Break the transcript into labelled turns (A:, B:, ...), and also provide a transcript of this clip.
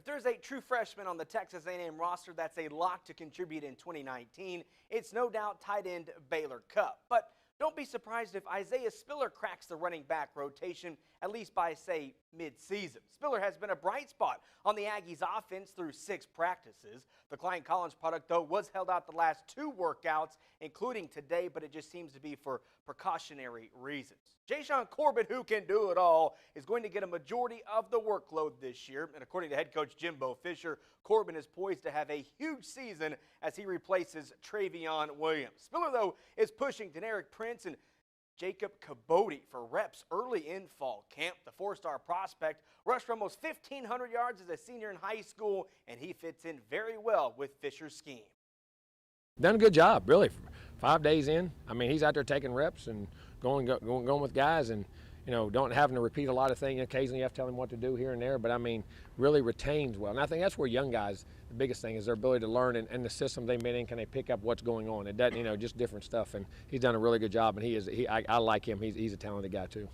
A: there's a true freshman on the Texas A&M roster that's a lock to contribute in 2019, it's no doubt tight end Baylor Cupp. But don't be surprised if Isaiah Spiller cracks the running back rotation, at least by, say, mid-season. Spiller has been a bright spot on the Aggies' offense through 6 practices. The Klein Collins product, though, was held out the last 2 workouts, including today, but it just seems to be for precautionary reasons. Jashaun Corbin, who can do it all, is going to get a majority of the workload this year. And according to head coach Jimbo Fisher, Corbin is poised to have a huge season as he replaces Travion Williams. Spiller, though, is pushing Deneric Prince and Jacob Cabote for reps early in fall camp. The 4-star prospect rushed almost 1,500 yards as a senior in high school, and he fits in very well with Fisher's scheme.
B: Done a good job, really. 5 days in, I mean, he's out there taking reps and going with guys, and don't having to repeat a lot of things. Occasionally you have to tell him what to do here and there, but I mean, really retains well. And I think that's where young guys, the biggest thing is their ability to learn and the system they've been in. Can they pick up what's going on? It doesn't, just different stuff. And he's done a really good job. And I like him. He's a talented guy too.